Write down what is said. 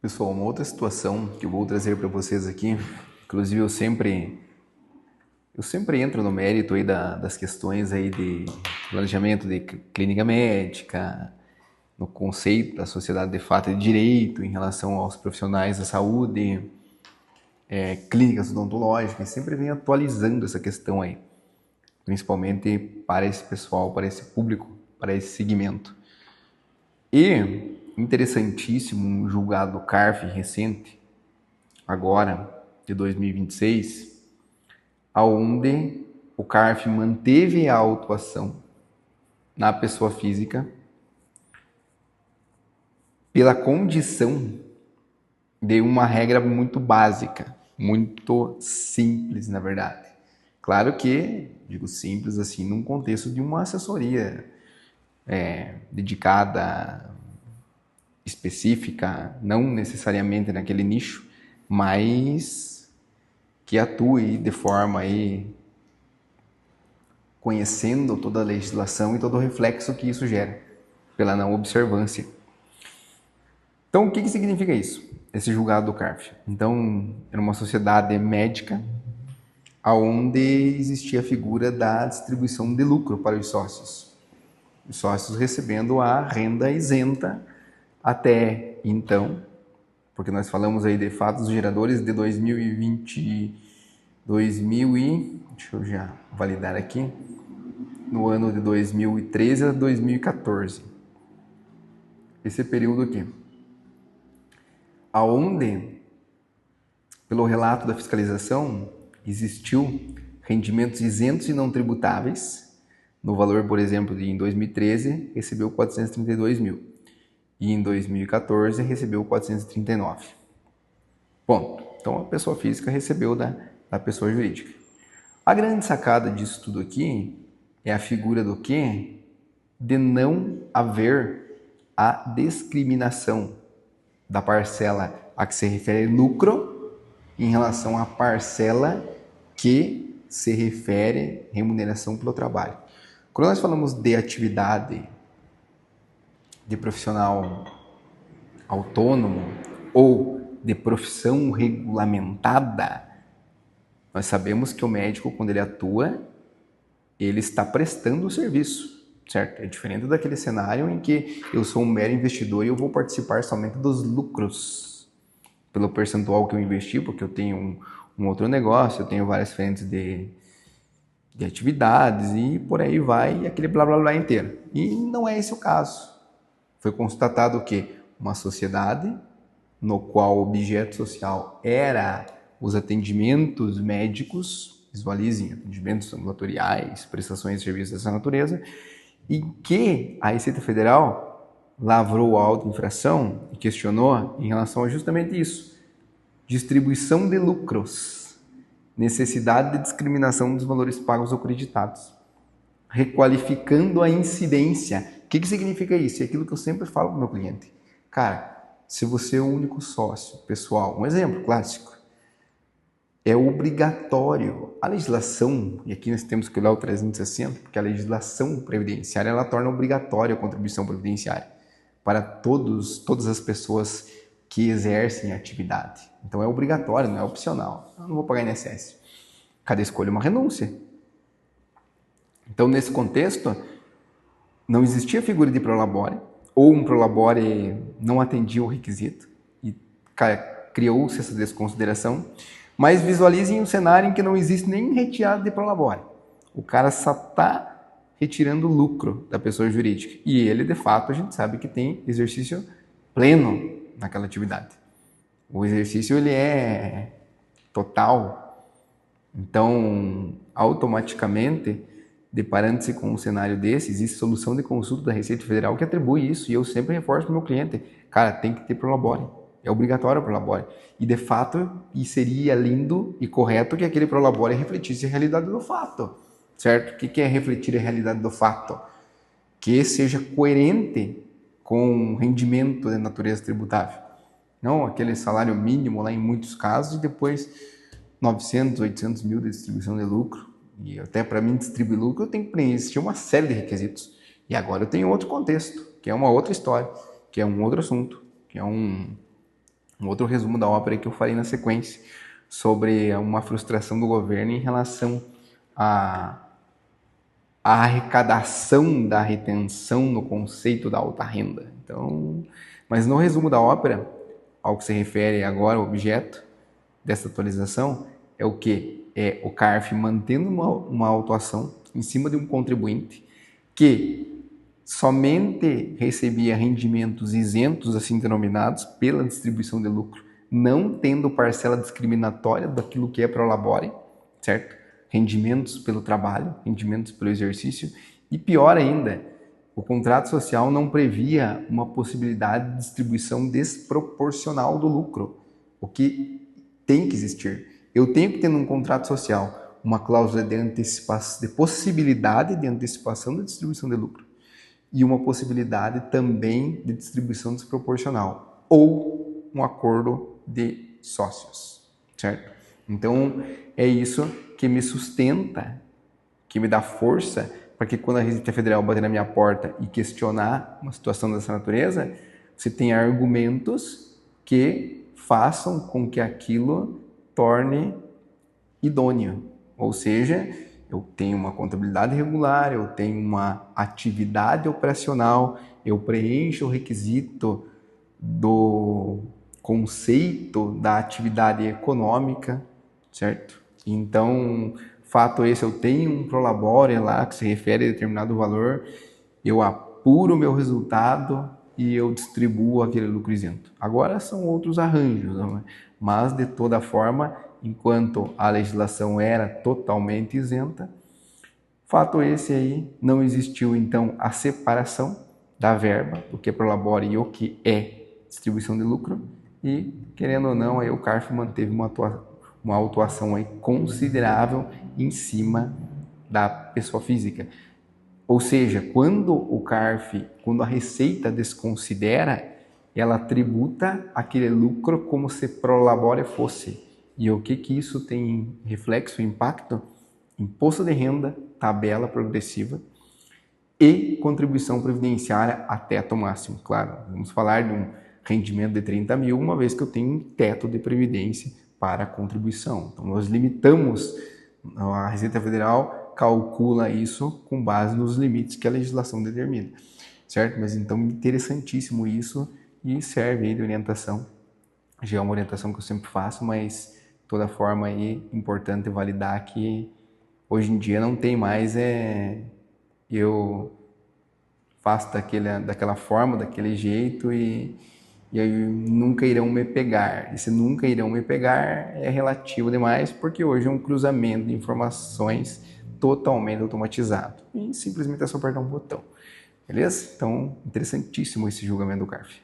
Pessoal, uma outra situação que eu vou trazer para vocês aqui, inclusive eu sempre entro no mérito aí das questões aí de planejamento de clínica médica, no conceito da sociedade de fato e de direito em relação aos profissionais da saúde, clínicas odontológicas, sempre vem atualizando essa questão aí, principalmente para esse pessoal, para esse público, para esse segmento. E interessantíssimo um julgado do CARF recente, agora de 2026, aonde o CARF manteve a autuação na pessoa física pela condição de uma regra muito básica, muito simples, na verdade. Claro que, digo simples assim, num contexto de uma assessoria dedicada, específica, não necessariamente naquele nicho, mas que atue de forma aí conhecendo toda a legislação e todo o reflexo que isso gera pela não observância. Então, o que significa isso? Esse julgado do CARF. Então, era uma sociedade médica onde existia a figura da distribuição de lucro para os sócios. Os sócios recebendo a renda isenta até então, porque nós falamos aí de fatos geradores de 2020, deixa eu já validar aqui, no ano de 2013 a 2014. Esse período aqui. Aonde, pelo relato da fiscalização, existiu rendimentos isentos e não tributáveis, no valor, por exemplo, de em 2013 recebeu 432 mil e em 2014 recebeu 439. Ponto. Então a pessoa física recebeu da pessoa jurídica. A grande sacada disso tudo aqui é a figura do quê? De não haver a discriminação da parcela a que se refere lucro em relação à parcela que se refere remuneração pelo trabalho. Quando nós falamos de atividade de profissional autônomo ou de profissão regulamentada, nós sabemos que o médico, quando ele atua, ele está prestando o serviço, certo? É diferente daquele cenário em que eu sou um mero investidor e eu vou participar somente dos lucros pelo percentual que eu investi, porque eu tenho um outro negócio, eu tenho várias frentes de atividades e por aí vai, aquele blá blá blá inteiro. E não é esse o caso. Foi constatado que uma sociedade no qual o objeto social era os atendimentos médicos, visualizem, atendimentos ambulatoriais, prestações de serviços dessa natureza, e que a Receita Federal lavrou a auto-infração e questionou em relação a justamente isso, distribuição de lucros, necessidade de discriminação dos valores pagos ou creditados, requalificando a incidência. O que significa isso? É aquilo que eu sempre falo para o meu cliente. Cara, se você é o único sócio pessoal, um exemplo clássico, é obrigatório. A legislação, e aqui nós temos que olhar o 360, porque a legislação previdenciária ela torna obrigatória a contribuição previdenciária para todas as pessoas que exercem a atividade. Então é obrigatório, não é opcional. Eu não vou pagar INSS. Cada escolha é uma renúncia. Então, nesse contexto, não existia figura de prolabore, ou um prolabore não atendia o requisito, e criou-se essa desconsideração, mas visualizem um cenário em que não existe nem retirada de prolabore. O cara só está retirando o lucro da pessoa jurídica. E ele, de fato, a gente sabe que tem exercício pleno naquela atividade. O exercício ele é total. Então, automaticamente, deparando-se com um cenário desse, existe solução de consulta da Receita Federal que atribui isso, e eu sempre reforço para o meu cliente, cara, tem que ter prolabore, é obrigatório o prolabore, e de fato, e seria lindo e correto que aquele prolabore refletisse a realidade do fato, certo? O que é refletir a realidade do fato? Que seja coerente com o rendimento de natureza tributável, não aquele salário mínimo lá em muitos casos, e depois 900, 800 mil de distribuição de lucro. E até para mim distribuir lucro eu tenho que preencher uma série de requisitos. E agora eu tenho outro contexto, que é uma outra história, que é um outro assunto, que é Um outro resumo da ópera que eu falei na sequência sobre uma frustração do governo em relação à arrecadação da retenção no conceito da alta renda. Então, mas no resumo da ópera, ao que se refere agora o objeto dessa atualização, é o que? É o CARF mantendo uma autuação em cima de um contribuinte que somente recebia rendimentos isentos, assim denominados, pela distribuição de lucro, não tendo parcela discriminatória daquilo que é prolabore, certo? Rendimentos pelo trabalho, rendimentos pelo exercício, e pior ainda, o contrato social não previa uma possibilidade de distribuição desproporcional do lucro, o que tem que existir. Eu tenho que ter num contrato social uma cláusula de antecipação, de possibilidade de antecipação da distribuição de lucro e uma possibilidade também de distribuição desproporcional ou um acordo de sócios, certo? Então, é isso que me sustenta, que me dá força para que quando a Receita Federal bater na minha porta e questionar uma situação dessa natureza, você tenha argumentos que façam com que aquilo torne idôneo. Ou seja, eu tenho uma contabilidade regular, eu tenho uma atividade operacional, eu preencho o requisito do conceito da atividade econômica, certo? Então, fato esse, eu tenho um prolabore lá que se refere a determinado valor, eu apuro o meu resultado e eu distribuo aquele lucro isento. Agora são outros arranjos, né? Mas de toda forma, enquanto a legislação era totalmente isenta, fato esse aí, não existiu então a separação da verba, o que é prolabore e o que é distribuição de lucro, e querendo ou não, aí o CARF manteve uma autuação aí considerável em cima da pessoa física. Ou seja, quando o CARF, quando a Receita desconsidera, ela tributa aquele lucro como se prolabore fosse. E o que isso tem reflexo, impacto? Imposto de renda, tabela progressiva e contribuição previdenciária a teto máximo. Claro, vamos falar de um rendimento de 30 mil, uma vez que eu tenho um teto de previdência para a contribuição. Então, nós limitamos, a Receita Federal calcula isso com base nos limites que a legislação determina, certo? Mas então, interessantíssimo isso e serve aí de orientação. Já é uma orientação que eu sempre faço, mas de toda forma aí importante validar que hoje em dia não tem mais eu faço daquela forma, daquele jeito e aí nunca irão me pegar. Esse nunca irão me pegar é relativo demais, porque hoje é um cruzamento de informações totalmente automatizado. E simplesmente é só apertar um botão. Beleza? Então, interessantíssimo esse julgamento do CARF.